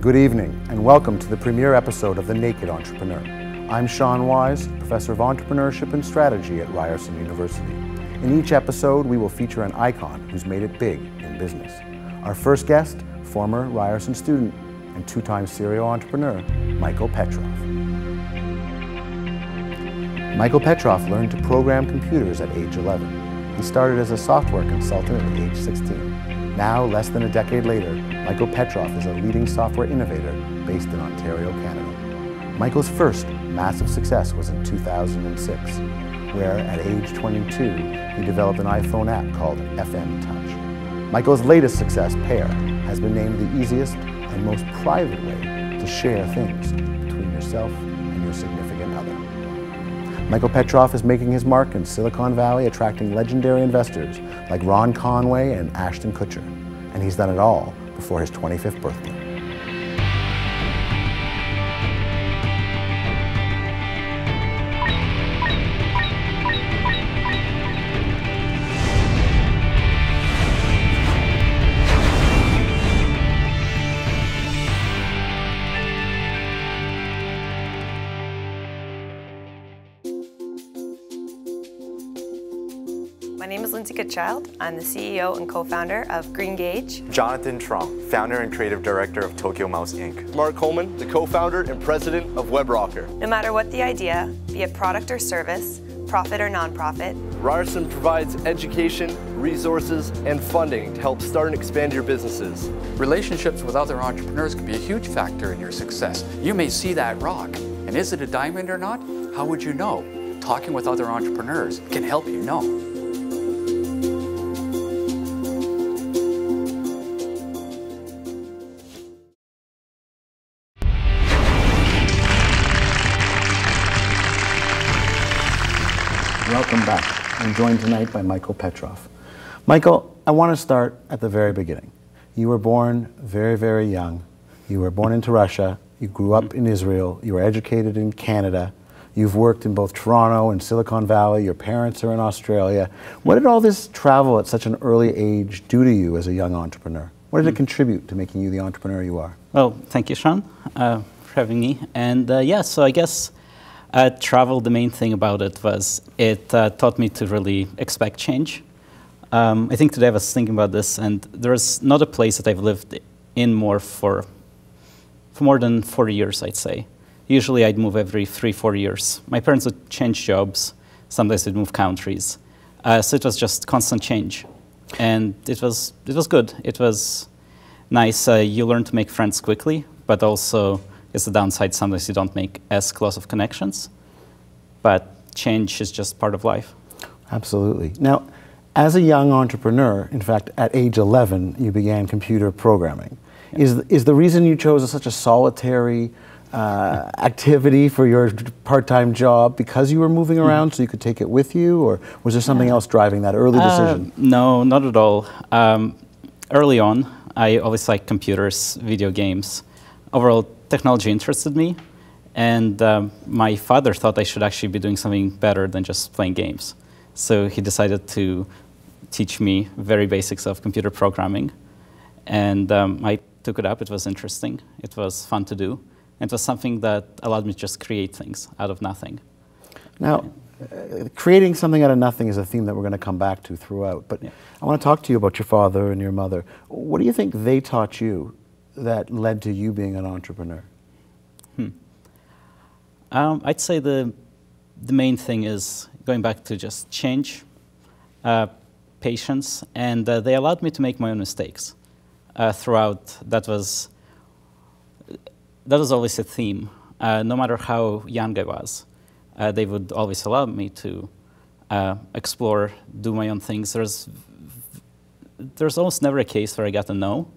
Good evening, and welcome to the premiere episode of The Naked Entrepreneur. I'm Sean Wise, Professor of Entrepreneurship and Strategy at Ryerson University. In each episode, we will feature an icon who's made it big in business. Our first guest, former Ryerson student and two-time serial entrepreneur, Michael Petrov. Michael Petrov learned to program computers at age 11. He started as a software consultant at age 16. Now, less than a decade later, Michael Petrov is a leading software innovator based in Ontario, Canada. Michael's first massive success was in 2006, where at age 22, he developed an iPhone app called FM Touch. Michael's latest success, Pair, has been named the easiest and most private way to share things between yourself and your significant other. Michael Petrov is making his mark in Silicon Valley, attracting legendary investors like Ron Conway and Ashton Kutcher. And he's done it all before his 25th birthday. My name is Lindsay Goodchild. I'm the CEO and co-founder of Green Gauge. Jonathan Trump, founder and creative director of Tokyo Mouse Inc. Mark Coleman, the co-founder and president of WebRocker. No matter what the idea, be it product or service, profit or nonprofit, Ryerson provides education, resources, and funding to help start and expand your businesses. Relationships with other entrepreneurs can be a huge factor in your success. You may see that rock, and is it a diamond or not? How would you know? Talking with other entrepreneurs can help you know. Welcome back. I'm joined tonight by Michael Petrov. Michael, I want to start at the very beginning. You were born very, very young. You were born into Russia. You grew up in Israel. You were educated in Canada. You've worked in both Toronto and Silicon Valley. Your parents are in Australia. What did all this travel at such an early age do to you as a young entrepreneur? What did it contribute to making you the entrepreneur you are? Well, thank you, Sean, for having me. And so I guess travel, the main thing about it was it taught me to really expect change. I think today I was thinking about this, and there's not a place that I've lived in for more than 40 years, I'd say. Usually I'd move every 3-4 years. My parents would change jobs. Sometimes they'd move countries. So it was just constant change. And it was good. It was nice. You learn to make friends quickly, but also it's the downside. Sometimes you don't make as close of connections. But change is just part of life. Absolutely. Now, as a young entrepreneur, in fact, at age 11, you began computer programming. Yeah. Is the reason you chose such a solitary activity for your part-time job because you were moving around so you could take it with you, or was there something else driving that early decision? No, not at all. Early on, I always liked computers, video games. Overall, technology interested me, and my father thought I should actually be doing something better than just playing games. So he decided to teach me very basics of computer programming, and I took it up. It was interesting. It was fun to do. It was something that allowed me to just create things out of nothing. Now, creating something out of nothing is a theme that we're going to come back to throughout, but yeah. I want to talk to you about your father and your mother. What do you think they taught you that led to you being an entrepreneur? I'd say the main thing is going back to just change, patience, and they allowed me to make my own mistakes throughout. That was always a theme. No matter how young I was, they would always allow me to explore, do my own things. There's almost never a case where I got a no.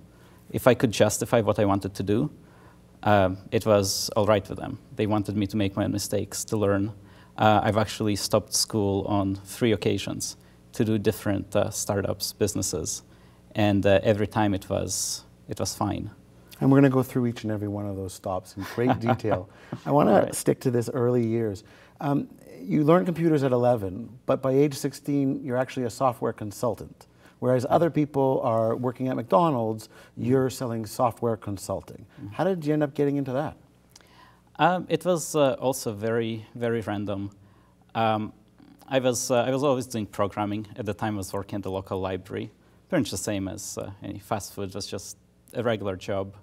If I could justify what I wanted to do, it was all right with them. They wanted me to make my own mistakes, to learn. I've actually stopped school on 3 occasions to do different startups, businesses, and every time it was fine. And we're going to go through each and every one of those stops in great detail. I want to stick to this early years. You learned computers at 11, but by age 16, you're actually a software consultant. Whereas other people are working at McDonald's, you're selling software consulting. How did you end up getting into that? It was also very, very random. I was always doing programming. At the time, I was working at the local library. Pretty much the same as any fast food. It was just a regular job.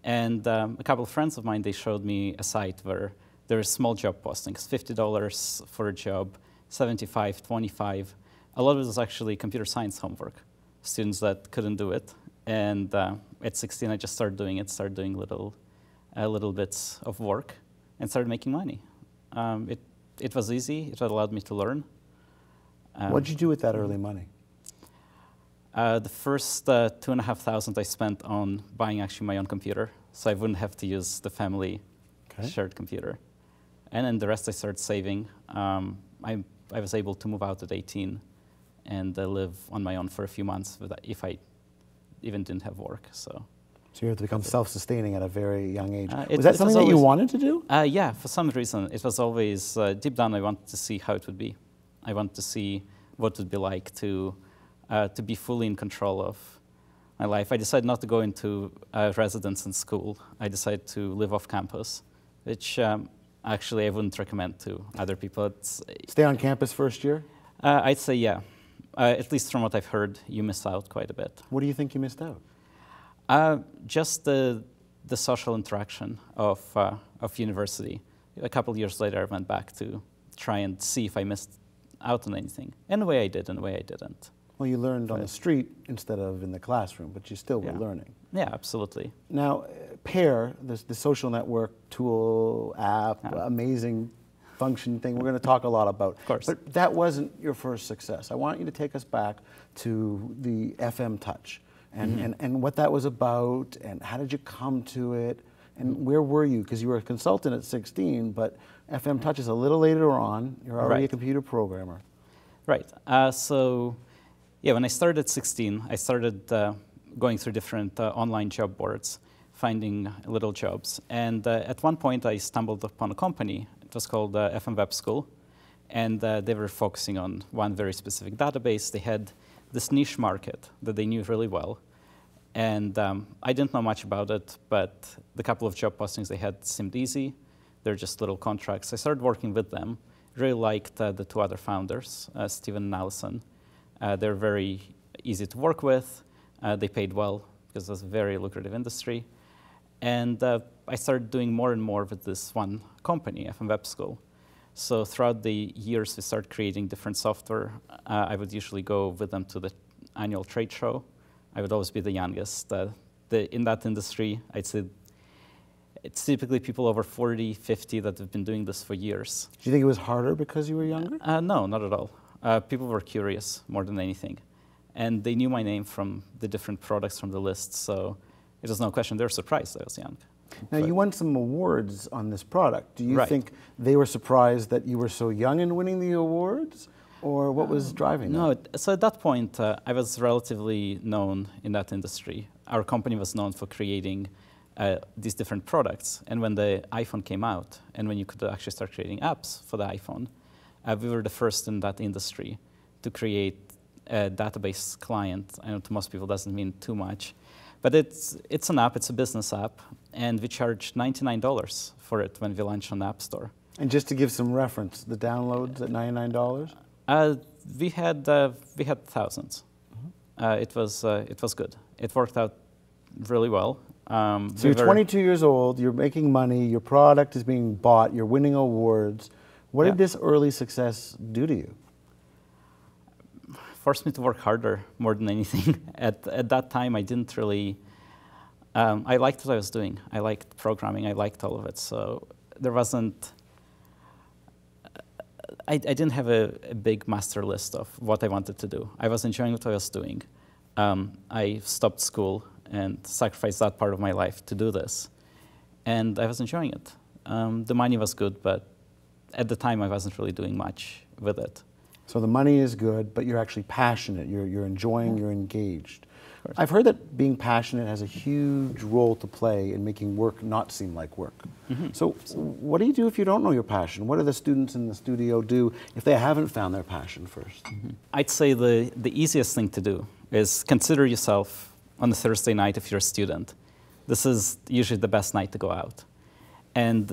And a couple of friends of mine, they showed me a site where there are small job postings, $50 for a job, $75, $25. A lot of it was actually computer science homework, students that couldn't do it. And at 16, I just started doing it, started doing little bits of work, and started making money. It was easy. It allowed me to learn. What did you do with that early money? The first $2,500 I spent on buying actually my own computer, so I wouldn't have to use the family shared computer. And then the rest I started saving. I was able to move out at 18 and live on my own for a few months if I even didn't have work. So you had to become self-sustaining at a very young age. Was that something that you wanted to do? Yeah, for some reason. It was always, deep down, I wanted to see how it would be. I wanted to see what it would be like to be fully in control of my life. I decided not to go into residence in school. I decided to live off campus, which actually I wouldn't recommend to other people. Stay on campus first year? I'd say, yeah. At least from what I've heard, you miss out quite a bit. What do you think you missed out? Just the social interaction of university. A couple of years later, I went back to try and see if I missed out on anything. In a way I did, in a way I didn't. Well, you learned on the street instead of in the classroom, but you still were learning. Yeah, absolutely. Now, Pair, the social network tool, app, amazing function thing, we're going to talk a lot about. Of course. But that wasn't your first success. I want you to take us back to the FM Touch and what that was about, and how did you come to it, and where were you? Because you were a consultant at 16, but FM Touch is a little later on. You're already a computer programmer. Right. Yeah, when I started at 16, I started going through different online job boards, finding little jobs. And at one point, I stumbled upon a company. It was called FM Web School. And they were focusing on one very specific database. They had this niche market that they knew really well. And I didn't know much about it, but the couple of job postings they had seemed easy. They're just little contracts. I started working with them. Really liked the two other founders, Stephen and Allison. They're very easy to work with. They paid well because it was a very lucrative industry. And I started doing more and more with this one company, FM Web School. So throughout the years, we started creating different software. I would usually go with them to the annual trade show. I would always be the youngest. In that industry, I'd say it's typically people over 40, 50 that have been doing this for years. Do you think it was harder because you were younger? No, not at all. People were curious more than anything. And they knew my name from the different products from the list, so it was no question. They were surprised I was young. Now, you won some awards on this product. Do you think they were surprised that you were so young in winning the awards? Or what was driving that? No, so at that point, I was relatively known in that industry. Our company was known for creating these different products. And when the iPhone came out, and when you could actually start creating apps for the iPhone, we were the first in that industry to create a database client. I know to most people it doesn't mean too much, but it's an app, it's a business app, and we charged $99 for it when we launched on the App Store. And just to give some reference, the downloads at $99? We had thousands. It was good. It worked out really well. So you're 22 years old, you're making money, your product is being bought, you're winning awards. What did this early success do to you? Forced me to work harder more than anything. At that time, I didn't really, I liked what I was doing. I liked programming, I liked all of it. So there wasn't, I didn't have a big master list of what I wanted to do. I was enjoying what I was doing. I stopped school and sacrificed that part of my life to do this. And I was enjoying it. The money was good, but at the time I wasn't really doing much with it. So the money is good, but you're actually passionate. You're enjoying, you're engaged. I've heard that being passionate has a huge role to play in making work not seem like work. So what do you do if you don't know your passion? What do the students in the studio do if they haven't found their passion first? I'd say the easiest thing to do is consider yourself on a Thursday night if you're a student. This is usually the best night to go out. And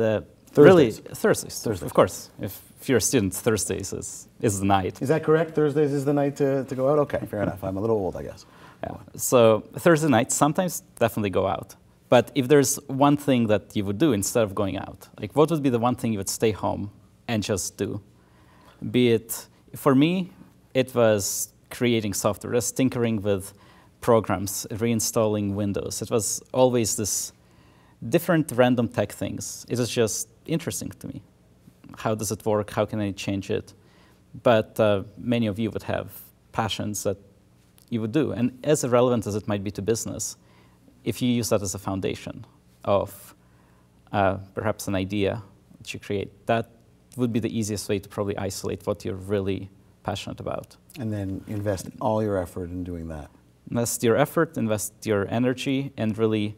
really, Thursdays, of course. If you're a student, Thursdays is the night. Is that correct? Thursdays is the night to go out? Okay, fair enough. I'm a little old, I guess. Yeah. So Thursday nights sometimes definitely go out. But if there's one thing that you would do instead of going out, like what would be the one thing you would stay home and just do? Be it, for me, it was creating software, just tinkering with programs, reinstalling Windows. It was always this different random tech things. It was just interesting to me. How does it work? How can I change it? But many of you would have passions that you would do. And as irrelevant as it might be to business, if you use that as a foundation of perhaps an idea that you create, that would be the easiest way to probably isolate what you're really passionate about. And then invest all your effort in doing that. Invest your effort, invest your energy, and really,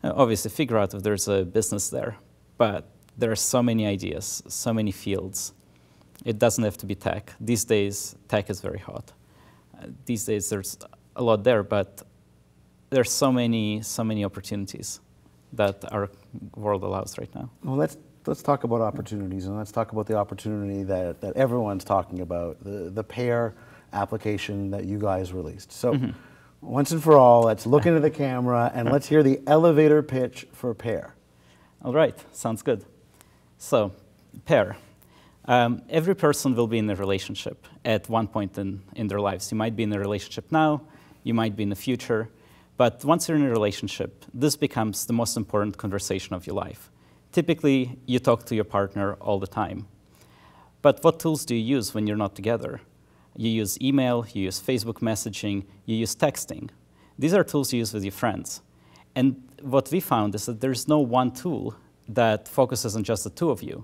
obviously, figure out if there's a business there. But there are so many ideas, so many fields. It doesn't have to be tech. These days, tech is very hot. These days, there's a lot there, but there's so many opportunities that our world allows right now. Well, let's talk about opportunities, and let's talk about the opportunity that everyone's talking about, the pair application that you guys released. So once and for all, let's look into the camera and let's hear the elevator pitch for Pair. All right, sounds good. So, Pair. Every person will be in a relationship at one point in their lives. You might be in a relationship now, you might be in the future, but once you're in a relationship, this becomes the most important conversation of your life. Typically, you talk to your partner all the time. But what tools do you use when you're not together? You use email, you use Facebook messaging, you use texting. These are tools you use with your friends. And what we found is that there's no one tool that focuses on just the two of you.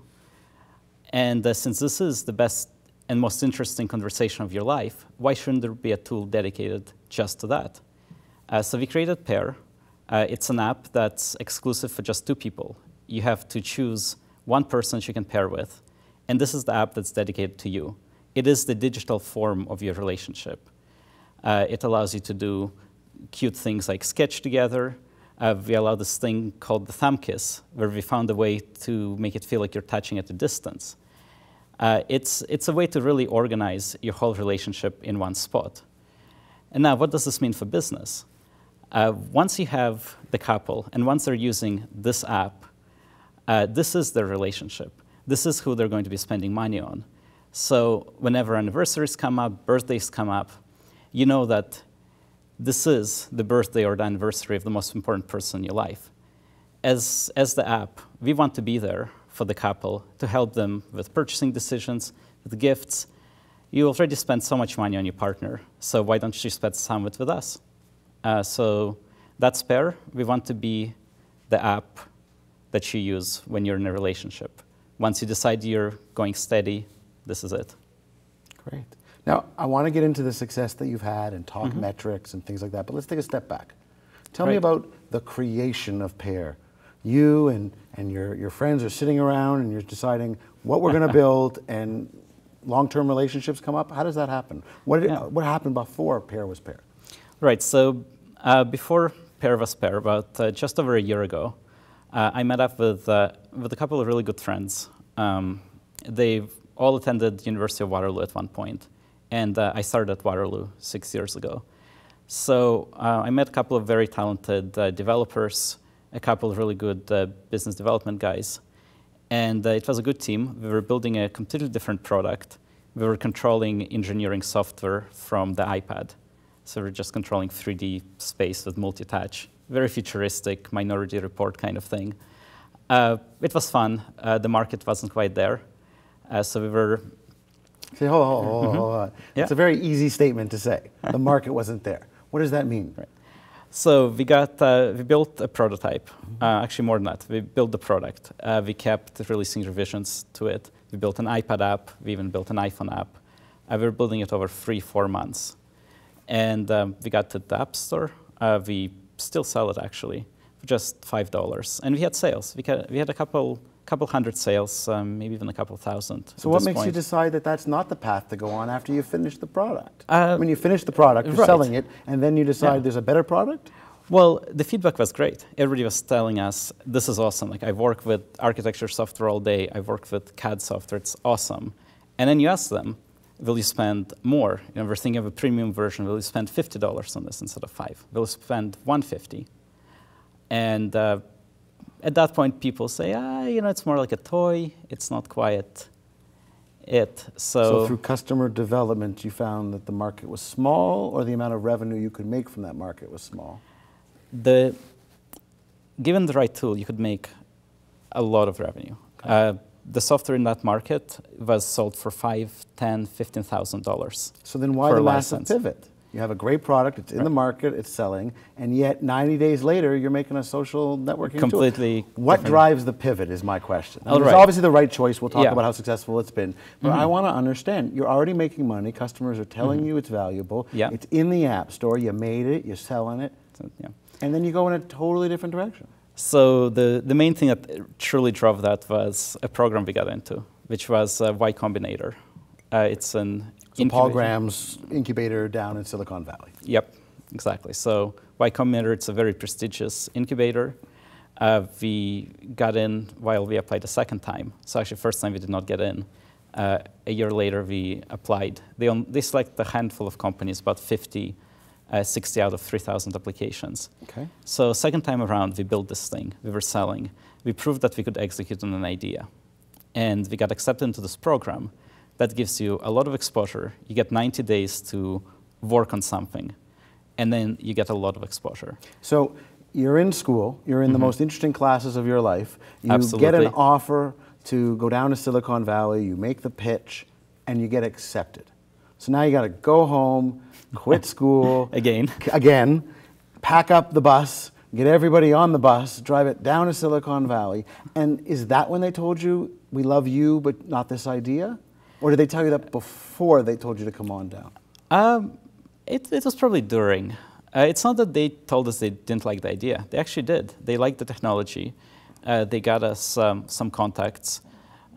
And since this is the best and most interesting conversation of your life, why shouldn't there be a tool dedicated just to that? So we created Pair. It's an app that's exclusive for just two people. You have to choose one person you can pair with, and this is the app that's dedicated to you. It is the digital form of your relationship. It allows you to do cute things like sketch together. We allow this thing called the thumb kiss, where we found a way to make it feel like you're touching at a distance. It's a way to really organize your whole relationship in one spot. And now, what does this mean for business? Once you have the couple, and once they're using this app, this is their relationship. This is who they're going to be spending money on. So whenever anniversaries come up, birthdays come up, you know that this is the birthday or the anniversary of the most important person in your life. As the app, we want to be there for the couple to help them with purchasing decisions, with gifts. You already spend so much money on your partner, so why don't you spend some with us? So that's Pair. We want to be the app that you use when you're in a relationship. Once you decide you're going steady, this is it. Great. Now, I want to get into the success that you've had and talk metrics and things like that, but let's take a step back. Tell me about the creation of Pair. You and your friends are sitting around and you're deciding what we're going to build, and long-term relationships come up. How does that happen? What happened before Pair was Pair? Right, so before Pair was Pair, about just over a year ago, I met up with a couple of really good friends. They all attended University of Waterloo at one point, and I started at Waterloo 6 years ago. So I met a couple of very talented developers, a couple of really good business development guys, and it was a good team. We were building a completely different product. We were controlling engineering software from the iPad. So we're just controlling 3D space with multi-touch. Very futuristic, Minority Report kind of thing. It was fun. The market wasn't quite there. So we were... Say, hold on. Yeah. It's a very easy statement to say. The market wasn't there. What does that mean? Right. So we built a prototype. Actually, more than that. We built the product. We kept releasing revisions to it. We built an iPad app. We even built an iPhone app. We were building it over 3-4 months. And we got to the App Store. We still sell it, actually, for just $5. And we had sales. We had a couple couple hundred sales, maybe even a couple thousand. So what makes you decide that that's not the path to go on after you finish the product? When you finish the product, you're selling it, and then you decide there's a better product? Well, the feedback was great. Everybody was telling us, this is awesome. Like, I've worked with architecture software all day. I've worked with CAD software. It's awesome. And then you ask them, will you spend more? You know, we're thinking of a premium version. Will you spend $50 on this instead of $5? Will you spend $150? And at that point, people say, you know, it's more like a toy. It's not quite it. So through customer development, you found that the market was small, or the amount of revenue you could make from that market was small? Given the right tool, you could make a lot of revenue. Okay. The software in that market was sold for $5,000, $10,000, $15,000. So then why the massive pivot? You have a great product, it's in the market, it's selling, and yet 90 days later, you're making a social networking completely tool. What drives the pivot is my question. It's obviously the right choice. We'll talk about how successful it's been. But I want to understand, you're already making money, customers are telling you it's valuable, it's in the App Store, you made it, you're selling it, and then you go in a totally different direction. So the main thing that truly drove that was a program we got into, which was Y Combinator. It's an Paul Graham's incubator down in Silicon Valley. Yep, exactly. So Y Combinator, it's a very prestigious incubator. We got in while we applied the second time. So actually, first time we did not get in. A year later, we applied. They select a handful of companies, about 50, 60 out of 3,000 applications. Okay. So second time around, we built this thing. We were selling. We proved that we could execute on an idea. And we got accepted into this program. That gives you a lot of exposure. You get 90 days to work on something, and then you get a lot of exposure. So you're in school, you're in the most interesting classes of your life, you Absolutely. Get an offer to go down to Silicon Valley, you make the pitch, and you get accepted. So now you got to go home, quit school. Again, pack up the bus, get everybody on the bus, drive it down to Silicon Valley. And is that when they told you, we love you, but not this idea? Or did they tell you that before they told you to come on down? It was probably during. It's not that they told us they didn't like the idea. They actually did. They liked the technology. They got us some contacts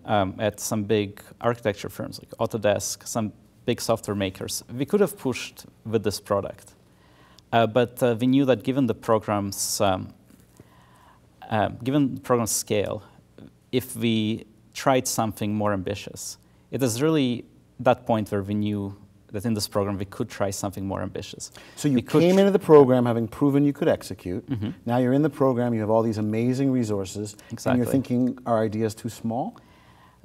at some big architecture firms like Autodesk, some big software makers. We could have pushed with this product. But we knew that given the program's scale, if we tried something more ambitious, it was really that point where we knew that in this program we could try something more ambitious. So you came into the program having proven you could execute. Now you're in the program, you have all these amazing resources, and you're thinking, our idea is too small?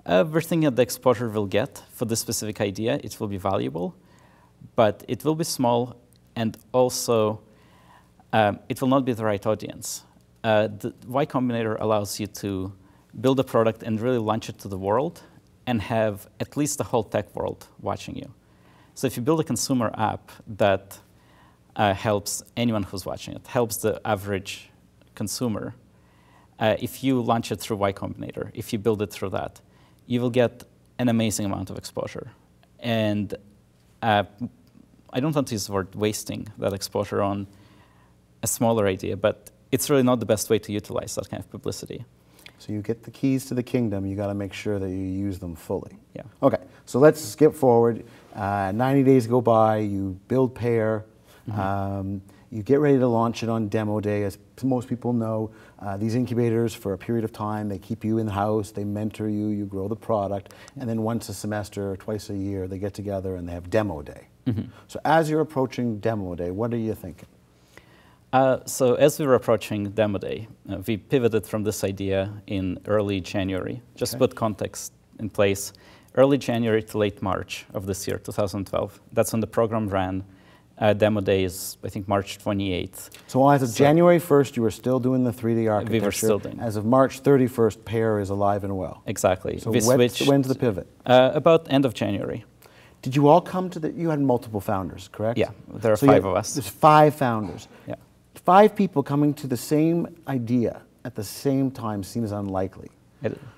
We're thinking that the exposure we'll get for this specific idea, it will be valuable, but it will be small, and also it will not be the right audience. The Y Combinator allows you to build a product and really launch it to the world, and have at least the whole tech world watching you. So if you build a consumer app that helps anyone who's watching it, helps the average consumer, if you launch it through Y Combinator, if you build it through that, you will get an amazing amount of exposure. And I don't want to use the word wasting that exposure on a smaller idea, but it's really not the best way to utilize that kind of publicity. So you get the keys to the kingdom, you got to make sure that you use them fully. Yeah. Okay, so let's skip forward. 90 days go by, you build Pair, you get ready to launch it on demo day. As most people know, these incubators for a period of time, they keep you in the house, they mentor you, you grow the product, and then once a semester or twice a year, they get together and they have demo day. So as you're approaching demo day, what are you thinking? So as we were approaching demo day, we pivoted from this idea in early January. Just put context in place. Early January to late March of this year, 2012. That's when the program ran. Demo day is, I think, March 28th. So as of January 1st, you were still doing the 3D architecture. We were still doing. As of March 31st, Pair is alive and well. Exactly. So when's the pivot? About end of January. Did you all come to you had multiple founders, correct? Yeah, there are 5 of us. There's 5 founders. Yeah. 5 people coming to the same idea at the same time seems unlikely.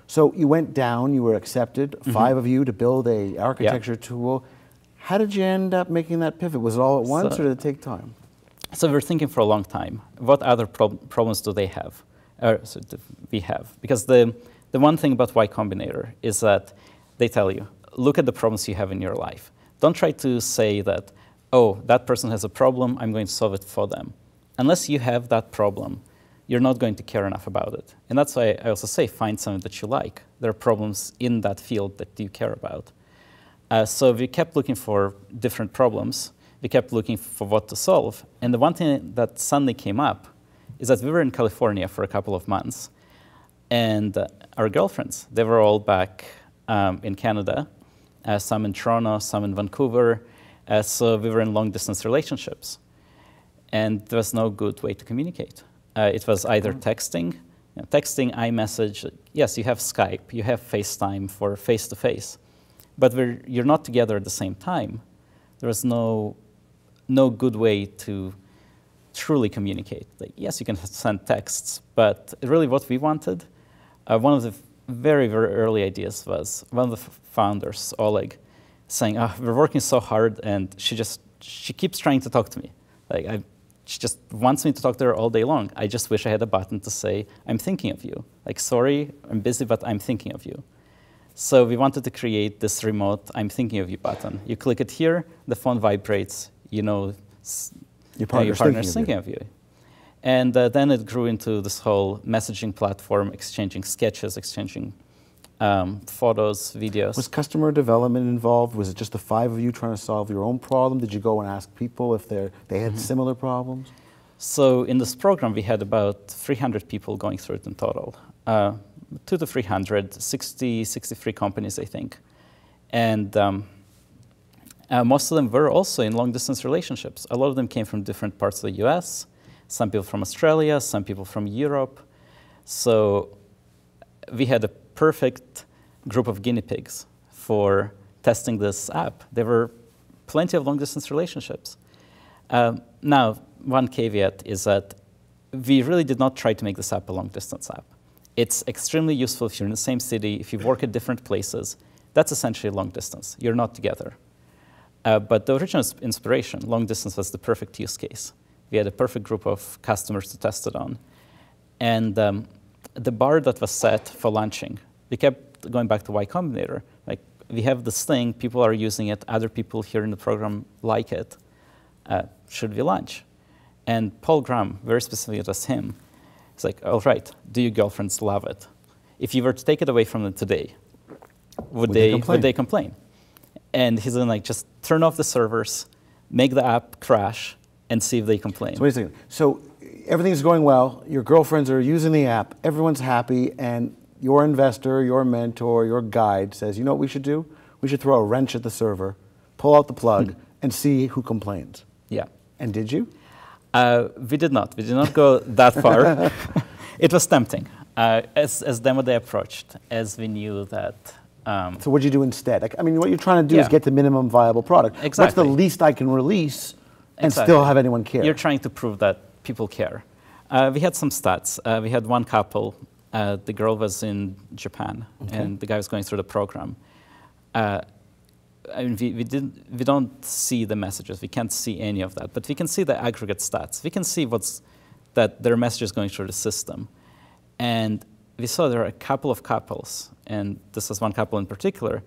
So you went down, you were accepted, 5 of you to build a architecture tool. How did you end up making that pivot? Was it all at once or did it take time? So we were thinking for a long time, what other problems do they have? We have? Because the the one thing about Y Combinator is that they tell you, look at the problems you have in your life. Don't try to say that, oh, that person has a problem, I'm going to solve it for them. Unless you have that problem, you're not going to care enough about it. And that's why I also say find something that you like. There are problems in that field that you care about. So we kept looking for different problems. We kept looking for what to solve. And the one thing that suddenly came up is that we were in California for a couple of months. And our girlfriends, they were all back in Canada, some in Toronto, some in Vancouver. So we were in long-distance relationships. And there was no good way to communicate. It was either texting, iMessage. Yes, you have Skype, you have FaceTime for face-to-face. But you're not together at the same time. There was no good way to truly communicate. Like, yes, you can send texts, but really what we wanted, one of the very, very early ideas was one of the founders, Oleg, saying, oh, we're working so hard, and she keeps trying to talk to me. Like, she just wants me to talk to her all day long. I just wish I had a button to say, I'm thinking of you. Like, sorry, I'm busy, but I'm thinking of you. So we wanted to create this remote I'm thinking of you button. You click it here, the phone vibrates, you know your partner's thinking of you. And then it grew into this whole messaging platform, exchanging sketches, exchanging photos, videos. Was customer development involved? Was it just the 5 of you trying to solve your own problem? Did you go and ask people if they had similar problems? So in this program, we had about 300 people going through it in total. 200 to 300, 63 companies, I think. And most of them were also in long-distance relationships. A lot of them came from different parts of the US, some people from Australia, some people from Europe. So we had a perfect group of guinea pigs for testing this app. There were plenty of long-distance relationships. Now, one caveat is that we really did not try to make this app a long-distance app. It's extremely useful if you're in the same city, if you work at different places. That's essentially long distance. You're not together. But the original inspiration, long distance, was the perfect use case. We had a perfect group of customers to test it on. And the bar that was set for launching, we kept going back to Y Combinator. Like, we have this thing, people are using it, other people here in the program like it. Should we launch? And Paul Graham, very specifically, it was him. He's like, all right, do your girlfriends love it? If you were to take it away from them today, would they complain? And he's going to like just turn off the servers, make the app crash, and see if they complain. So wait a second. So everything's going well. Your girlfriends are using the app. Everyone's happy. And your investor, your mentor, your guide says, you know what we should do? We should throw a wrench at the server, pull out the plug, and see who complains. Yeah. And did you? We did not. We did not go that far. It was tempting. As demo day approached, as we knew that... so what did you do instead? Like, I mean, what you're trying to do is get the minimum viable product. Exactly. What's the least I can release and still have anyone care? You're trying to prove that people care. We had some stats. We had one couple. The girl was in Japan, and the guy was going through the program. I mean, we don't see the messages. We can't see any of that, but we can see the aggregate stats. We can see that there are messages going through the system. And we saw there are a couple of couples, and this is one couple in particular.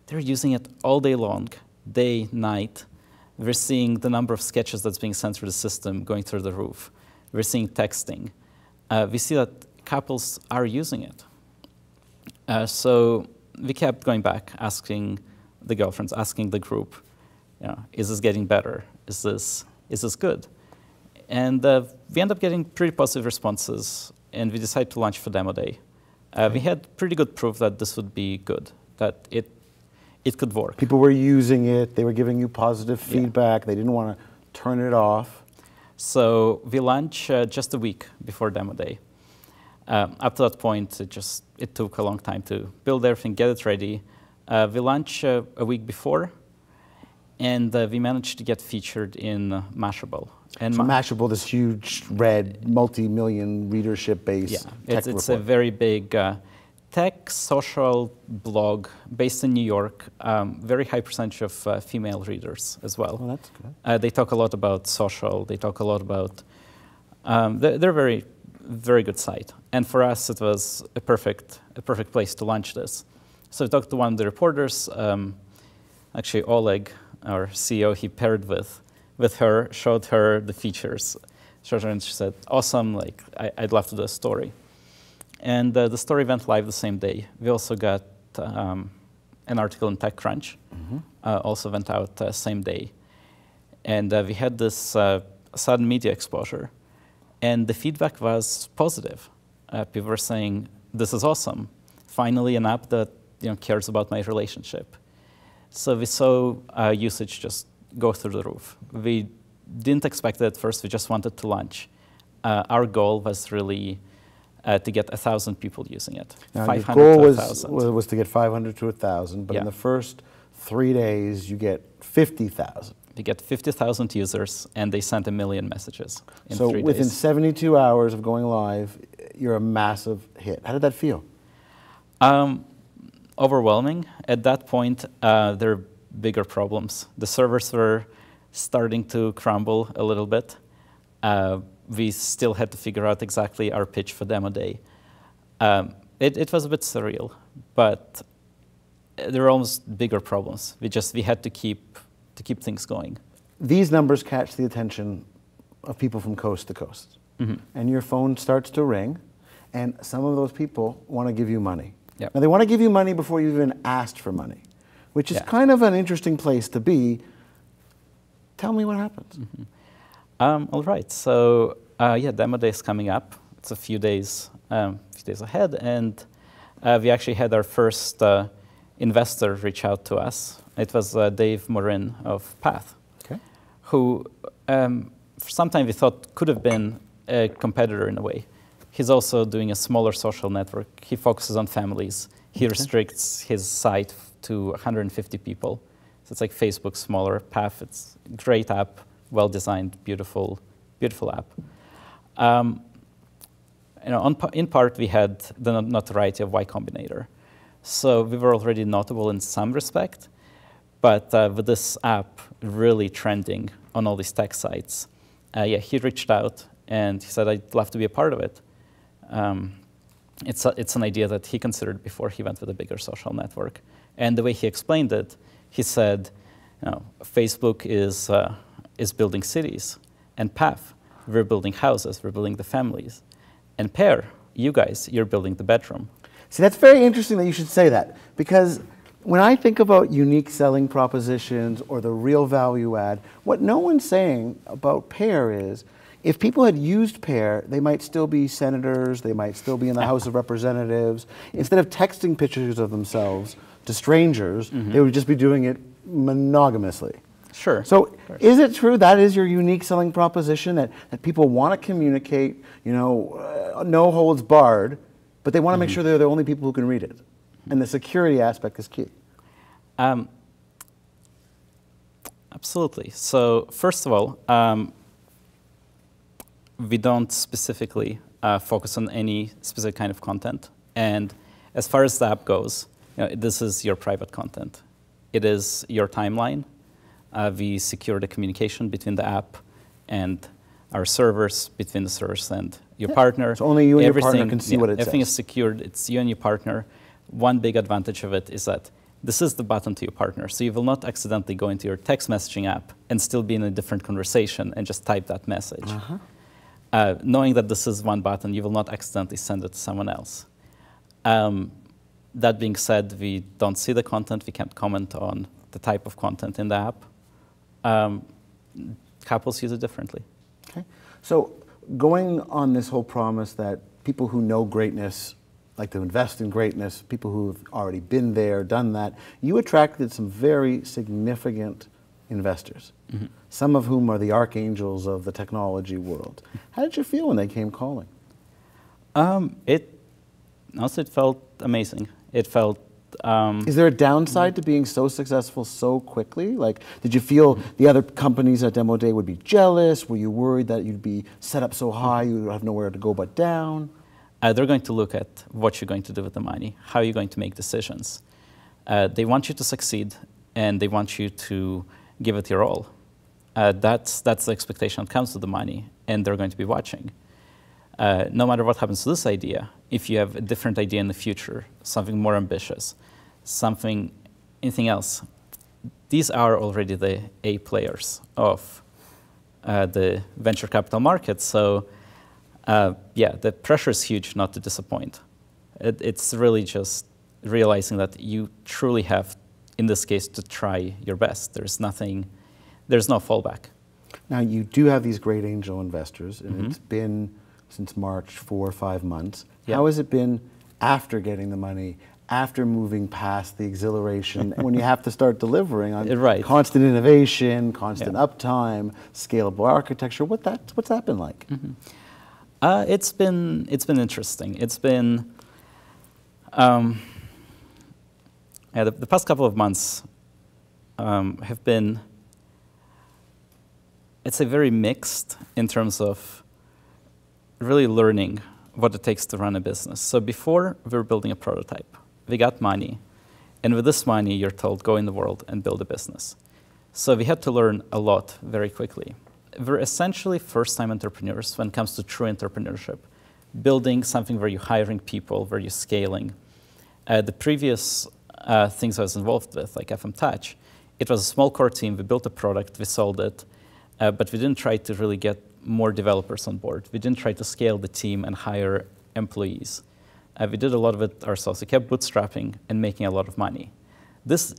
They're using it all day long, day, night. We're seeing the number of sketches that's being sent through the system going through the roof. We're seeing texting. We see that couples are using it. So we kept going back, asking the girlfriends, asking the group, you know, is this getting better? Is this good? And we end up getting pretty positive responses, and we decided to launch for demo day. We had pretty good proof that this would be good, that it could work. People were using it. They were giving you positive feedback. They didn't want to turn it off. So we launched just a week before demo day. Up to that point, it took a long time to build everything, get it ready. We launched a week before, and we managed to get featured in Mashable. And so Mashable, this huge, red, multi-million readership base tech report. It's a very big tech social blog based in New York. Very high percentage of female readers as well. Oh, that's good. They talk a lot about social. They talk a lot about. They're very very good site. And for us, it was a perfect place to launch this. So we talked to one of the reporters, actually Oleg, our CEO, he paired with her, showed her the features, and she said, awesome, like, I'd love to do a story. And the story went live the same day. We also got an article in TechCrunch, also went out same day. And we had this sudden media exposure. And the feedback was positive. People were saying, this is awesome. Finally, an app that cares about my relationship. So we saw usage just go through the roof. We didn't expect it at first. We just wanted to launch. Our goal was really to get 1,000 people using it. Now, 500 your goal to 1,000. was to get 500 to 1,000, but in the first 3 days, you get 50,000. We get 50,000 users, and they sent 1 million messages in 3 days. So within 72 hours of going live, you're a massive hit. How did that feel? Overwhelming. At that point, there are bigger problems. The servers were starting to crumble a little bit. We still had to figure out exactly our pitch for demo day. It was a bit surreal, but there were almost bigger problems. We had to keep things going. These numbers catch the attention of people from coast to coast. And your phone starts to ring, and some of those people want to give you money. Yep. Now, they want to give you money before you even asked for money, which is kind of an interesting place to be. Tell me what happens. All right, so demo day is coming up. It's a few days ahead, and we actually had our first investor reach out to us. It was Dave Morin of Path, who for some time we thought could have been a competitor in a way. He's also doing a smaller social network. He focuses on families. He restricts his site to 150 people. So it's like Facebook smaller. Path, it's a great app, well-designed, beautiful app. In part, we had the notoriety of Y Combinator. So we were already notable in some respect, but with this app really trending on all these tech sites, he reached out and he said, I'd love to be a part of it. It's an idea that he considered before he went with a bigger social network. And the way he explained it, he said, Facebook is building cities, and Path, we're building houses, we're building the families. And Pair, you guys, you're building the bedroom. See, that's very interesting that you should say that, because when I think about unique selling propositions or the real value add, what no one's saying about Pair is, if people had used Pair, they might still be senators, they might still be in the House of Representatives. Instead of texting pictures of themselves to strangers, they would just be doing it monogamously. Sure. So is it true that is your unique selling proposition, that people want to communicate, no holds barred, but they want to make sure they're the only people who can read it? And the security aspect is key. Absolutely. So first of all, we don't specifically focus on any specific kind of content. And as far as the app goes, this is your private content. It is your timeline. We secure the communication between the app and our servers, between the servers and your partner. So only you and your partner can see what it says. Everything is secured. It's you and your partner. One big advantage of it is that this is the button to your partner. So you will not accidentally go into your text messaging app and still be in a different conversation and just type that message. Knowing that this is one button, you will not accidentally send it to someone else. That being said, we don't see the content. We can't comment on the type of content in the app. Couples use it differently. Okay. So going on this whole promise that people who know greatness like to invest in greatness, people who've already been there, done that, you attracted some very significant investors, some of whom are the archangels of the technology world. How did you feel when they came calling? Honestly, it felt amazing. It felt... Is there a downside to being so successful so quickly? Like, did you feel the other companies at Demo Day would be jealous? Were you worried that you'd be set up so high you would have nowhere to go but down? They're going to look at what you're going to do with the money, how you're going to make decisions. They want you to succeed, and they want you to give it your all. That's the expectation that comes with the money, and they're going to be watching. no matter what happens to this idea, if you have a different idea in the future, something more ambitious, anything else, these are already the A players of the venture capital market. So yeah, the pressure is huge not to disappoint. It's really just realizing that you truly have, in this case, to try your best. There's no fallback. Now, you do have these great angel investors, and it's been since March 4 or 5 months. Yeah. How has it been after getting the money, after moving past the exhilaration, when you have to start delivering on constant innovation, constant uptime, scalable architecture? What's that been like? It's been interesting. It's been the past couple of months have been, I'd say, very mixed in terms of really learning what it takes to run a business. So before, we were building a prototype. We got money, and with this money, you're told, go in the world and build a business. So we had to learn a lot very quickly. We're essentially first-time entrepreneurs when it comes to true entrepreneurship, building something where you're hiring people, where you're scaling. The previous things I was involved with, like FM Touch, it was a small core team. We built a product, we sold it, but we didn't try to really get more developers on board. We didn't try to scale the team and hire employees. We did a lot of it ourselves. We kept bootstrapping and making a lot of money.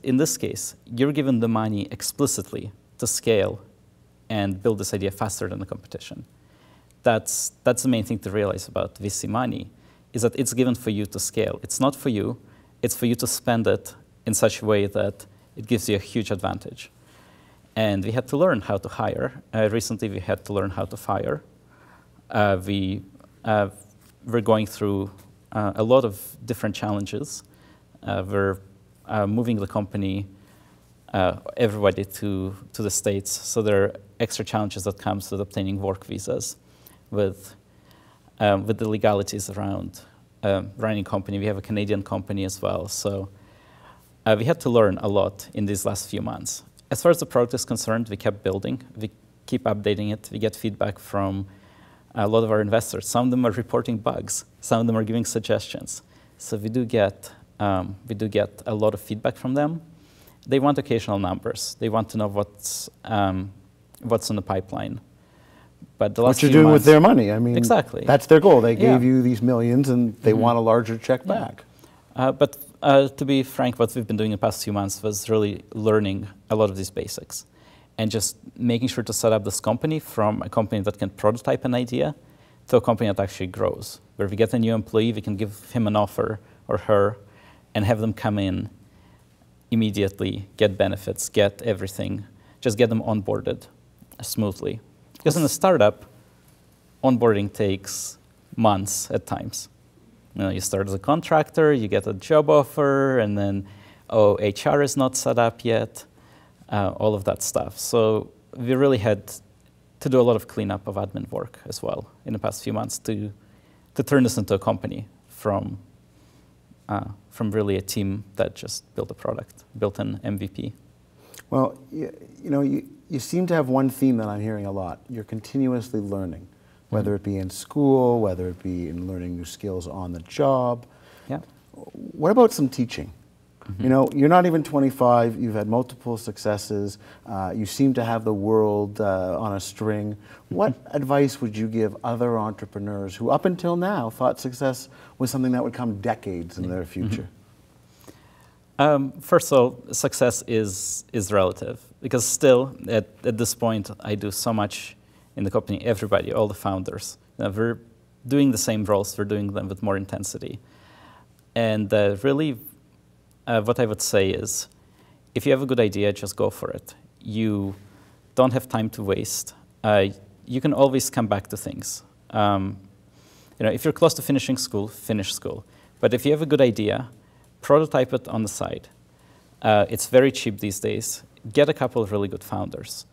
In this case, you're given the money explicitly to scale and build this idea faster than the competition. That's the main thing to realize about VC money, is that it's given for you to scale. It's not for you. It's for you to spend it in such a way that it gives you a huge advantage. And we had to learn how to hire. Recently, we had to learn how to fire. We're going through a lot of different challenges. We're moving the company, everybody to the States. So there are extra challenges that comes with obtaining work visas, with the legalities around running a company. We have a Canadian company as well. So we had to learn a lot in these last few months. As far as the product is concerned, we kept building. We keep updating it. We get feedback from a lot of our investors. Some of them are reporting bugs. Some of them are giving suggestions. So we do get a lot of feedback from them. They want occasional numbers. They want to know what's in the pipeline. But the last what you're doing with their money. I mean, exactly. That's their goal. They gave you these millions, and they want a larger check back. But to be frank, what we've been doing in the past few months was really learning a lot of these basics and just making sure to set up this company from a company that can prototype an idea to a company that actually grows, where if we get a new employee, we can give him an offer or her and have them come in immediately, get benefits, get everything, just get them onboarded smoothly. Because in a startup, onboarding takes months at times. You start as a contractor, you get a job offer, and then, HR is not set up yet, all of that stuff. So we really had to do a lot of cleanup of admin work as well in the past few months to turn this into a company from really a team that just built a product, built an MVP. Well, you seem to have one theme that I'm hearing a lot. You're continuously learning, whether it be in school, whether it be in learning new skills on the job. Yeah. What about some teaching? You're not even 25. You've had multiple successes. You seem to have the world on a string. What advice would you give other entrepreneurs who, up until now, thought success was something that would come decades in their future? First of all, success is relative, because still, at this point, I do so much in the company. Everybody, all the founders, we're doing the same roles. We're doing them with more intensity. And really, what I would say is, if you have a good idea, just go for it. You don't have time to waste. You can always come back to things. If you're close to finishing school, finish school. But if you have a good idea, prototype it on the side. It's very cheap these days. Get a couple of really good founders.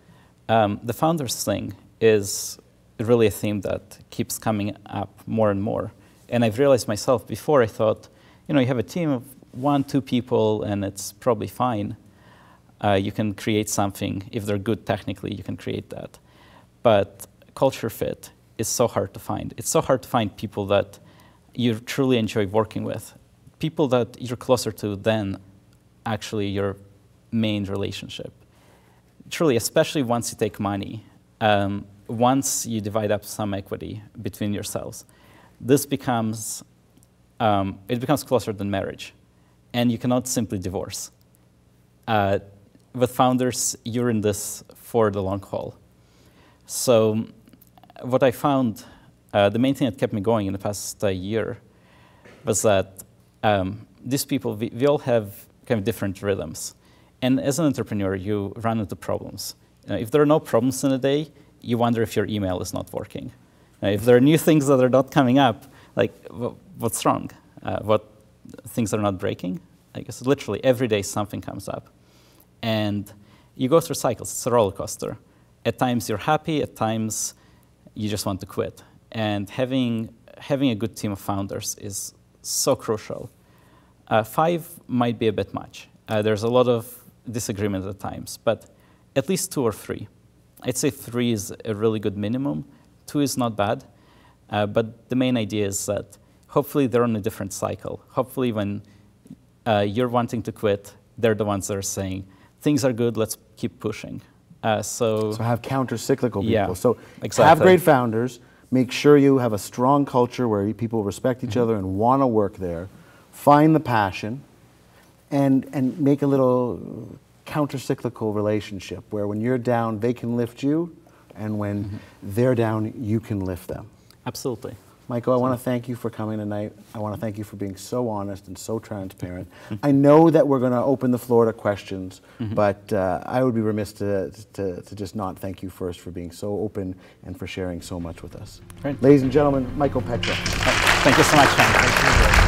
The founders thing is really a theme that keeps coming up more and more. And I've realized myself, before I thought, you have a team of 1-2 people and it's probably fine. You can create something. If they're good technically, you can create that. But culture fit is so hard to find. It's so hard to find people that you truly enjoy working with, people that you're closer to than actually your main relationship. Truly, especially once you take money, once you divide up some equity between yourselves, this becomes, it becomes closer than marriage, and you cannot simply divorce. With founders, you're in this for the long haul. So what I found, the main thing that kept me going in the past year was that these people, we all have kind of different rhythms. And as an entrepreneur, you run into problems. If there are no problems in a day, you wonder if your email is not working. If there are new things that are not coming up, like, what's wrong? What things are not breaking? I guess literally every day something comes up. And you go through cycles. It's a roller coaster. At times you're happy, at times you just want to quit. And having a good team of founders is so crucial. 5 might be a bit much. There's a lot of disagreement at times, but at least 2 or 3. I'd say 3 is a really good minimum. 2 is not bad, but the main idea is that hopefully they're on a different cycle. Hopefully when you're wanting to quit, they're the ones that are saying, things are good, let's keep pushing. So have counter-cyclical people. Yeah, so exactly. Have great founders, make sure you have a strong culture where people respect each other and want to work there, find the passion, and make a little counter-cyclical relationship where when you're down, they can lift you, and when they're down, you can lift them. Absolutely. Michael, I want to thank you for coming tonight. I want to thank you for being so honest and so transparent. I know that we're going to open the floor to questions, but I would be remiss to just not thank you first for being so open and for sharing so much with us. Great. Ladies and gentlemen, Michael Petro. Thank you so much, Sean.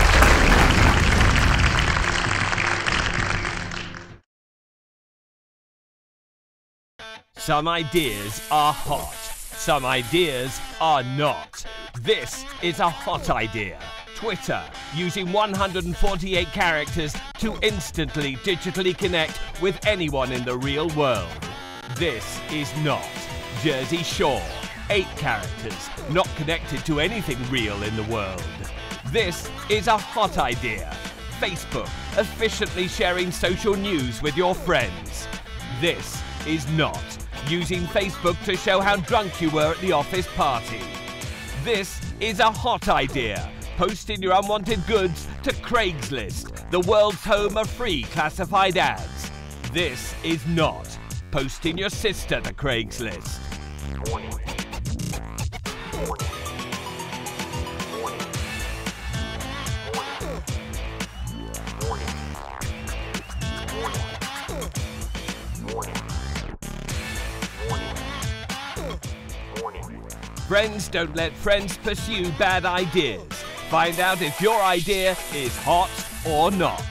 Some ideas are hot, some ideas are not. This is a hot idea. Twitter, using 148 characters to instantly digitally connect with anyone in the real world. This is not. Jersey Shore, 8 characters, not connected to anything real in the world. This is a hot idea. Facebook, efficiently sharing social news with your friends. This is not. Using Facebook to show how drunk you were at the office party. This is a hot idea. Posting your unwanted goods to Craigslist, the world's home of free classified ads. This is not. Posting your sister to Craigslist. Friends don't let friends pursue bad ideas. Find out if your idea is hot or not.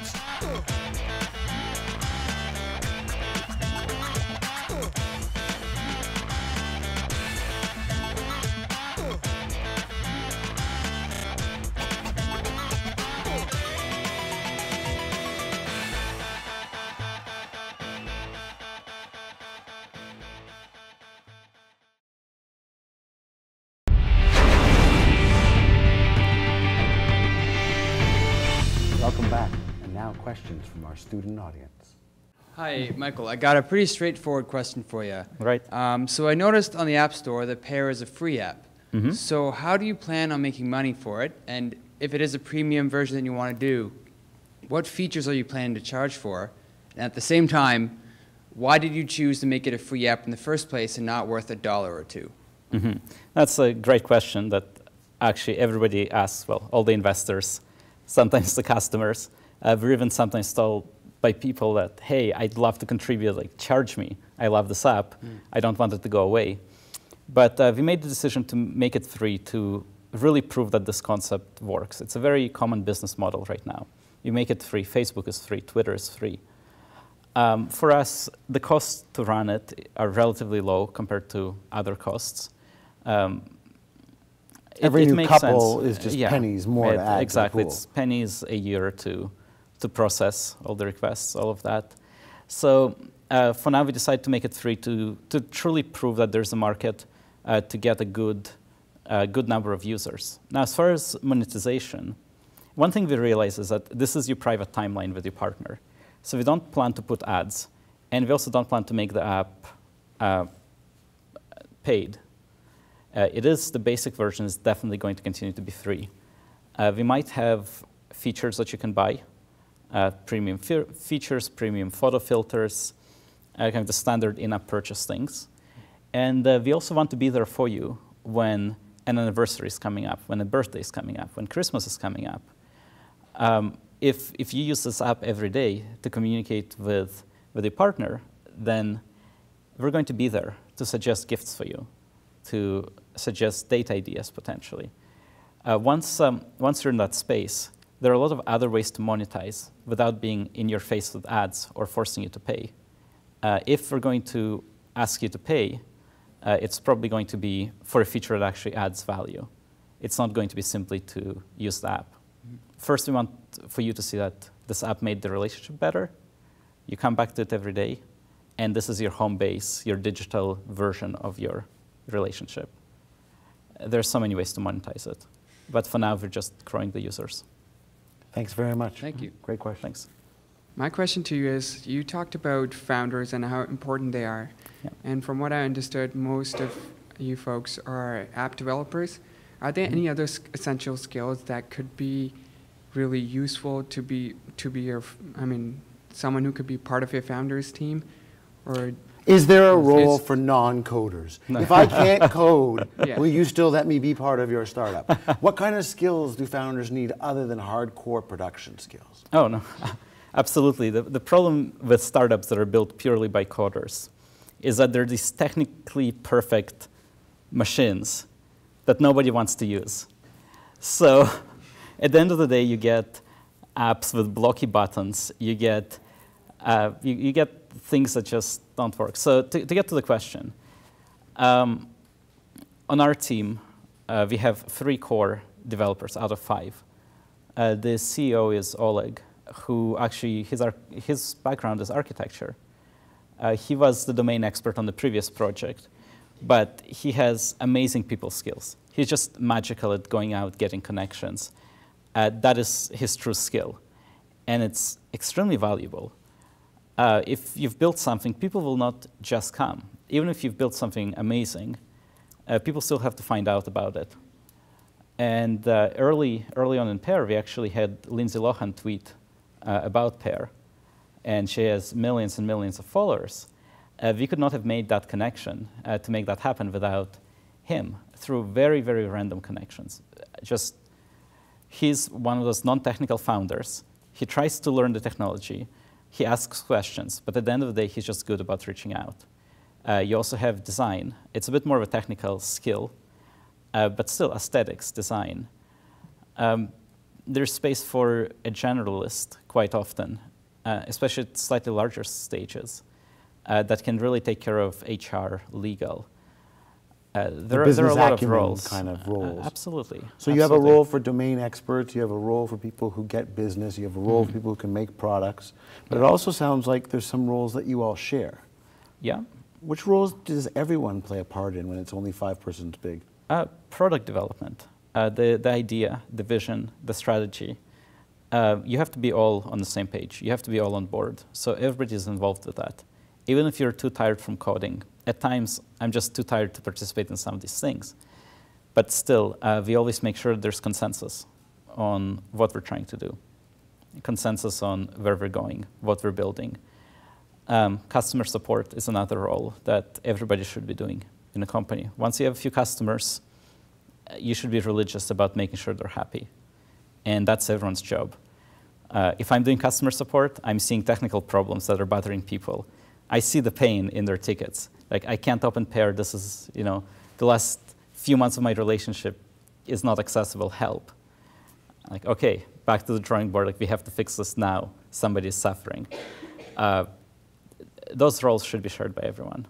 Welcome back. And now questions from our student audience. Hi, Michael. I got a pretty straightforward question for you. Right. So I noticed on the App Store that Pair is a free app. So how do you plan on making money for it? And if it is a premium version that you want to do, what features are you planning to charge for? And at the same time, why did you choose to make it a free app in the first place and not worth $1 or $2? That's a great question that actually everybody asks, well, all the investors, sometimes the customers. We're even sometimes told by people that, hey, I'd love to contribute, like charge me. I love this app. I don't want it to go away. But we made the decision to make it free to really prove that this concept works. It's a very common business model right now. You make it free. Facebook is free. Twitter is free. For us, the costs to run it are relatively low compared to other costs. Every it new makes couple sense. is just pennies more to add exactly. to the pool. It's pennies a year to process all the requests, all of that. So for now, we decided to make it free to truly prove that there's a market, to get a good a good number of users. Now, as far as monetization, one thing we realize is that this is your private timeline with your partner. So we don't plan to put ads, and we also don't plan to make the app paid. The basic version is definitely going to continue to be free. We might have features that you can buy, premium features, premium photo filters, kind of the standard in-app purchase things. And we also want to be there for you when an anniversary is coming up, when a birthday is coming up, when Christmas is coming up. If you use this app every day to communicate with your partner, then we're going to be there to suggest gifts for you, to suggest date ideas potentially. Once you're in that space, there are a lot of other ways to monetize without being in your face with ads or forcing you to pay. If we're going to ask you to pay, it's probably going to be for a feature that actually adds value. It's not going to be simply to use the app. First, we want for you to see that this app made the relationship better. You come back to it every day, and this is your home base, your digital version of your relationship. There's so many ways to monetize it. But for now, we're just growing the users. Thanks very much. Thank you. Great question. Thanks. My question to you is, you talked about founders and how important they are. Yeah. And from what I understood, most of you folks are app developers. Are there any other essential skills that could be really useful to be your, someone who could be part of your founders team? Or is there a role for non-coders? No. If I can't code, yeah. Will you still let me be part of your startup? What kind of skills do founders need other than hardcore production skills? Oh, no. Absolutely. The problem with startups that are built purely by coders is that they're these technically perfect machines that nobody wants to use. So at the end of the day, you get apps with blocky buttons. You get things that just don't work. So to get to the question, on our team, we have 3 core developers out of 5. The CEO is Oleg, who actually, his background is architecture. He was the domain expert on the previous project, but he has amazing people skills. He's just magical at going out, getting connections. That is his true skill, and it's extremely valuable. If you've built something, people will not just come. Even if you've built something amazing, people still have to find out about it. And early on in Pair, we actually had Lindsay Lohan tweet about Pair, and she has millions and millions of followers. We could not have made that connection to make that happen without him, through very, very random connections. He's one of those non-technical founders. He tries to learn the technology. He asks questions, but at the end of the day, he's just good about reaching out. You also have design. It's a bit more of a technical skill, but still aesthetics, design. There's space for a generalist quite often, especially at slightly larger stages, that can really take care of HR, legal. There are a lot of roles. Kind of roles. Absolutely. So you have a role for domain experts, you have a role for people who get business, you have a role for people who can make products, but it also sounds like there's some roles that you all share. Yeah. Which roles does everyone play a part in when it's only 5 persons big? Product development, the idea, the vision, the strategy. You have to be all on the same page. You have to be all on board. So everybody is involved with that. Even if you're too tired from coding, at times I'm just too tired to participate in some of these things. But still, we always make sure there's consensus on what we're trying to do, consensus on where we're going, what we're building. Customer support is another role that everybody should be doing in a company. Once you have a few customers, you should be religious about making sure they're happy. And that's everyone's job. If I'm doing customer support, I'm seeing technical problems that are bothering people. I see the pain in their tickets. Like, I can't open Pair. This is, the last few months of my relationship is not accessible. Help. Like, okay, back to the drawing board. Like, we have to fix this now. Somebody is suffering. Those roles should be shared by everyone.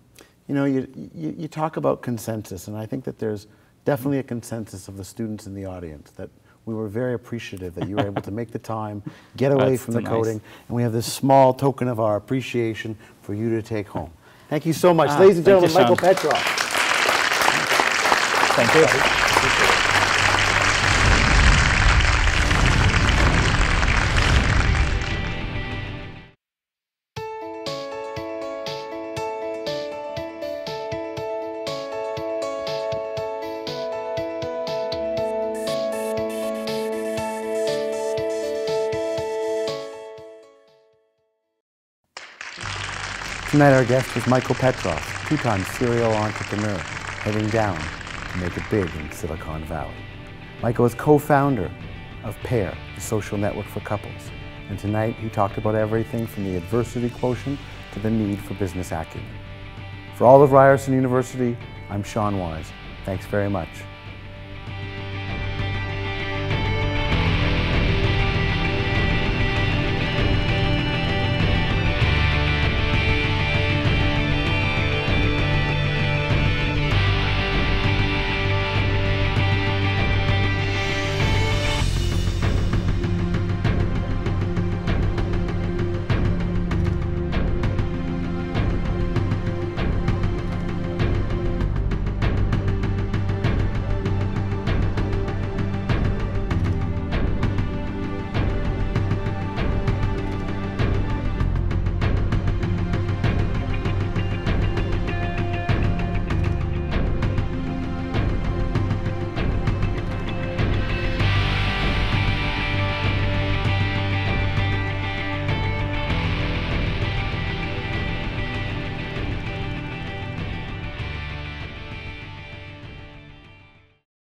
You talk about consensus, and I think that there's definitely a consensus of the students in the audience that we were very appreciative that you were able to make the time, get away from the coding, and we have this small token of our appreciation for you to take home. Thank you so much. Ladies and gentlemen, Michael Petrov. Thank you. Tonight our guest was Michael Petrov, two-time serial entrepreneur, heading down to make it big in Silicon Valley. Michael is co-founder of Pair, the social network for couples. And tonight he talked about everything from the adversity quotient to the need for business acumen. For all of Ryerson University, I'm Sean Wise. Thanks very much.